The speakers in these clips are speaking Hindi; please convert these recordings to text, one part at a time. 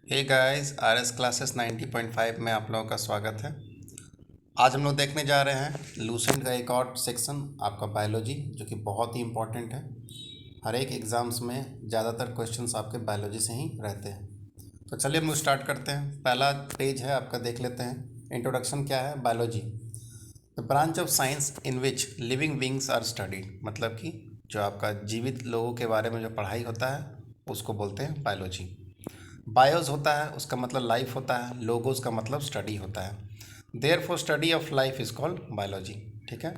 हे गाइस, आरएस क्लासेस 90.5 में आप लोगों का स्वागत है। आज हम लोग देखने जा रहे हैं लूसेंट का एक और सेक्शन आपका बायोलॉजी, जो कि बहुत ही इम्पोर्टेंट है। हर एक एग्ज़ाम्स में ज़्यादातर क्वेश्चंस आपके बायोलॉजी से ही रहते हैं। तो चलिए हम लोग स्टार्ट करते हैं। पहला पेज है आपका, देख लेते हैं। इंट्रोडक्शन क्या है? Biology the branch of science in which living beings are studied, मतलब कि जो आपका जीवित लोगों के बारे में जो पढ़ाई होता है उसको बोलते हैं बायोलॉजी। बायोस होता है, उसका मतलब लाइफ होता है। लोगोस का मतलब स्टडी होता है। There for study of life is called biology. ठीक है।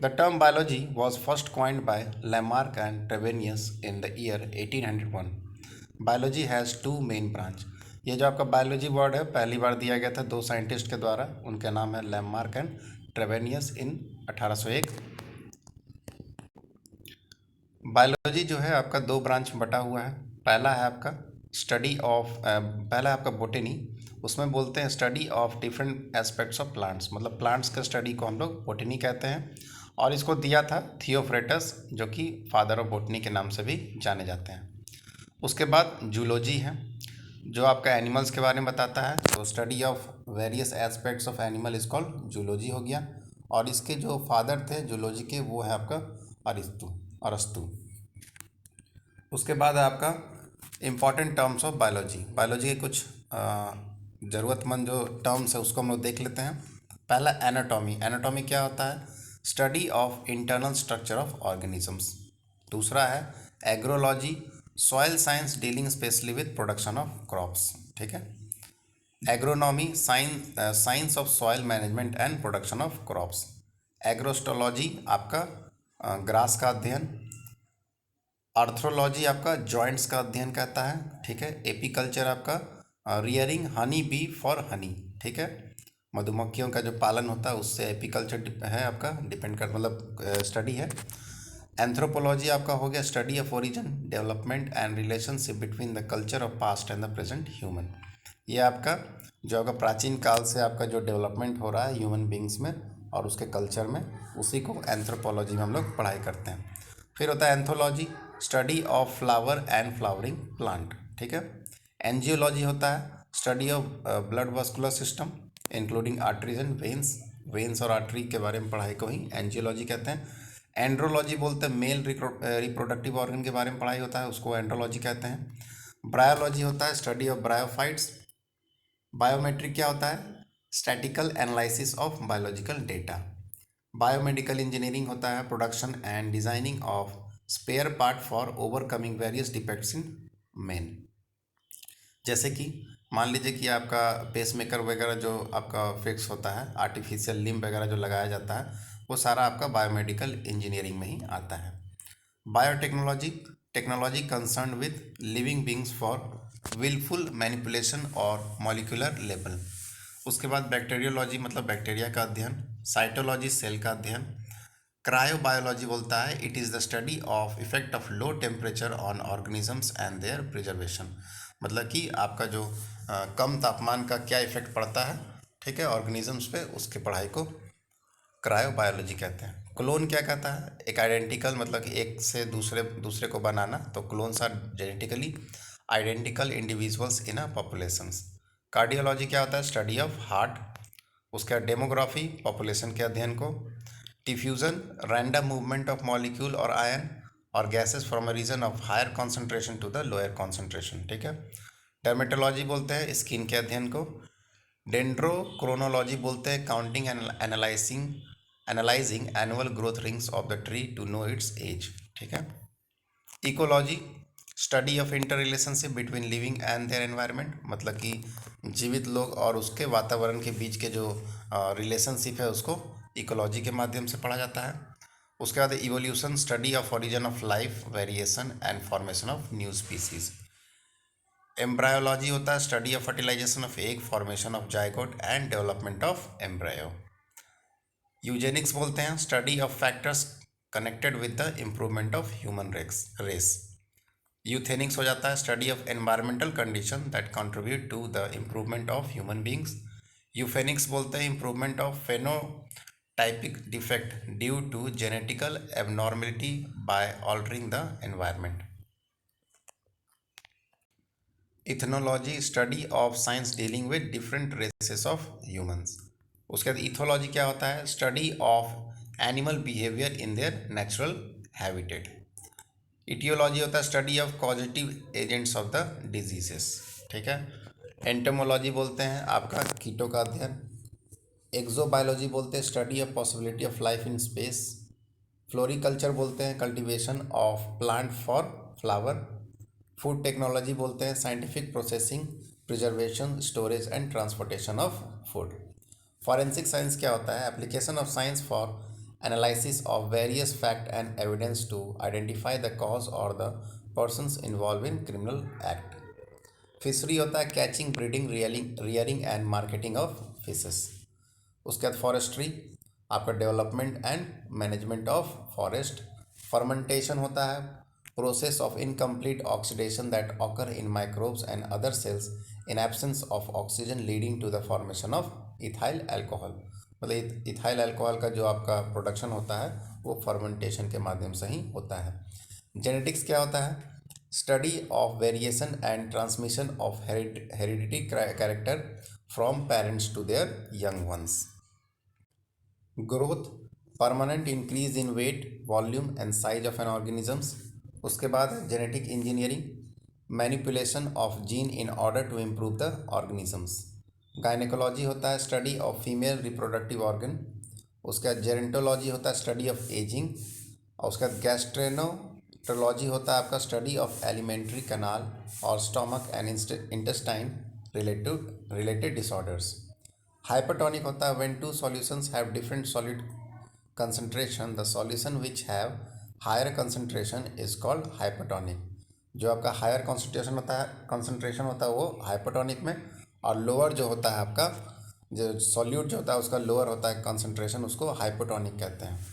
The term biology was first coined by Lamarck and Treviranus in the year 1801। Biology has two main branch. ये जो आपका बायोलॉजी वर्ड है पहली बार दिया गया था दो साइंटिस्ट के द्वारा। उनके नाम है Lamarck and Treviranus in 1801। Biology जो है आपका दो ब्रांच में बटा हुआ है। पहला है आपका स्टडी ऑफ पहला है आपका बोटेनी। उसमें बोलते हैं study of different aspects of plants, मतलब प्लांट्स का स्टडी को हम लोग बोटेनी कहते हैं। और इसको दिया था थियोफ्रेटस, जो कि फादर ऑफ बोटनी के नाम से भी जाने जाते हैं। उसके बाद जूलॉजी है, जो आपका एनिमल्स के बारे में बताता है। तो study of various aspects of animal is called zoology हो गया। और इसके जो फादर थे जूलॉजी के, वो है आपका अरिस्तु अरस्तु। उसके बाद है आपका important terms of biology. Biology के कुछ ज़रूरतमंद जो टर्म्स है उसको हम लोग देख लेते हैं। पहला एनाटॉमी। एनाटॉमी क्या होता है? Study of internal structure of organisms. दूसरा है agrology, soil science dealing specially with production of crops. ठीक है। Agronomy, science of soil management and production of crops. Agrostology आपका ग्रास का अध्ययन। आर्थ्रोलॉजी आपका जॉइंट्स का अध्ययन कहता है। ठीक है। एपीकल्चर आपका rearing honey bee for Honey. ठीक है। मधुमक्खियों का जो पालन होता है उससे एपीकल्चर है आपका, डिपेंड कर मतलब स्टडी है। एंथ्रोपोलॉजी आपका हो गया study of origin, development and relationship between the culture of past and the present human. ये आपका जो आपका प्राचीन काल से आपका जो डेवलपमेंट हो रहा है ह्यूमन बींग्स में और उसके कल्चर में, उसी को एंथ्रोपोलॉजी में हम लोग पढ़ाई करते हैं। फिर होता है anthology, study of flower and flowering plant. ठीक है। एंजियोलॉजी होता है study of blood vascular system including arteries and veins. Veins और आर्टरी के बारे में पढ़ाई को ही एंजियोलॉजी कहते हैं। एंड्रोलॉजी बोलते हैं मेल रिप्रोडक्टिव ऑर्गन के बारे में पढ़ाई होता है, उसको एंड्रोलॉजी कहते हैं। ब्रायोलॉजी होता है स्टडी ऑफ ब्रायोफाइट्स। बायोमेट्रिक क्या होता है? Statical analysis of biological data. Biomedical engineering होता है production and designing of spare part for overcoming various defects in man. जैसे कि मान लीजिए कि आपका पेसमेकर वगैरह जो आपका फिक्स होता है, आर्टिफिशियल लिम्ब वगैरह जो लगाया जाता है, वो सारा आपका बायोमेडिकल इंजीनियरिंग में ही आता है। Biotechnology, technology concern with living beings for willful manipulation और मॉलिक्यूलर लेवल। उसके बाद बैक्टीरियोलॉजी मतलब बैक्टीरिया का अध्ययन। साइटोलॉजी सेल का अध्ययन। क्रायोबायोलॉजी बोलता है it is the study of effect of low temperature on organisms and their preservation, मतलब कि आपका जो कम तापमान का क्या इफेक्ट पड़ता है, ठीक है, ऑर्गेनिजम्स पे, उसके पढ़ाई को क्रायोबायोलॉजी कहते हैं। क्लोन क्या कहता है? एक आइडेंटिकल, मतलब कि एक से दूसरे दूसरे को बनाना, तो clones are genetically identical individuals in a populations. Cardiology क्या होता है? Study of heart. उसका डेमोग्राफी, पॉपुलेशन के अध्ययन को। Diffusion, random movement of molecule और आयन और gases from a region of higher concentration to the lower concentration. ठीक है। डर्मेटोलॉजी बोलते हैं स्किन के अध्ययन को। डेंड्रोक्रोनोलॉजी बोलते हैं counting and analysing annual growth rings of the tree to know its age. ठीक है। Ecology, study of inter relationship between living and their environment, मतलब कि जीवित लोग और उसके वातावरण के बीच के जो रिलेशनशिप है उसको इकोलॉजी के माध्यम से पढ़ा जाता है। उसके बाद evolution, study of origin of life, variation and formation of new species. Embryology होता है study of fertilisation of egg, formation of zygote and development of embryo. Eugenics बोलते हैं study of factors connected with the improvement of human race. Euthenics हो जाता है study of environmental condition that contribute to the improvement of human beings. Euphenics बोलते हैं improvement of phenotypic defect due to genetical abnormality by altering the environment. Ethnology study of science dealing with different races of humans. उसके बाद इथोलॉजी क्या होता है? Study of animal behaviour in their natural habitat. Etiology होता है study of causative agents of the diseases, ठीक है। एंटोमोलॉजी बोलते हैं आपका कीटों का अध्ययन। एक्सोबायोलॉजी बोलते हैं study of possibility of life in space. Floriculture बोलते हैं cultivation of plant for flower. Food technology बोलते हैं scientific processing, preservation, storage and transportation of food. Forensic science क्या होता है? Application of science for analysis of various fact and evidence to identify the cause और the persons involve in criminal act. Fishery होता है catching, breeding, rearing and marketing of fishes. उसके बाद फॉरेस्ट्री आपका development and management of forest. Fermentation होता है process of incomplete oxidation that occur in microbes and other cells in absence of oxygen leading to the formation of ethyl alcohol. मतलब इथाइल अल्कोहल का जो आपका प्रोडक्शन होता है वो फर्मेंटेशन के माध्यम से ही होता है। जेनेटिक्स क्या होता है? Study of variation and transmission of heredity character from parents to their young ones. Growth permanent increase in weight, volume and size of an organisms. उसके बाद genetic engineering, manipulation of gene in order to improve the organisms. Gynaecology होता है study of female reproductive organ. उसके बाद जेरेंटोलॉजी होता है स्टडी ऑफ एजिंग। और उसके बाद गैस्ट्रेनोटोलॉजी होता है आपका स्टडी ऑफ एलिमेंट्री कैनाल और stomach and intestine related disorders. Hypertonic होता है when two solutions have different solid concentration, the solution which have higher concentration is called hypertonic. जो आपका हायर कंसंट्रेशन होता है वो हाइपरटोनिक में, और लोअर जो होता है आपका जो सॉल्यूट जो होता है उसका लोअर होता है कंसंट्रेशन, उसको हाइपोटोनिक कहते हैं।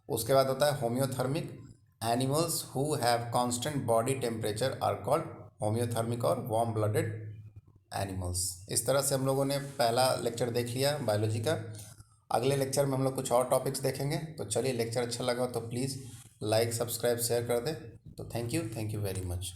उसके बाद होता है homeothermic. Animals who have constant body temperature are called homeothermic और वार्म ब्लडेड एनिमल्स। इस तरह से हम लोगों ने पहला लेक्चर देख लिया बायोलॉजी का। अगले लेक्चर में हम लोग कुछ और टॉपिक्स देखेंगे। तो चलिए, लेक्चर अच्छा लगा तो प्लीज़ लाइक, सब्सक्राइब, शेयर कर दें। तो थैंक यू वेरी मच।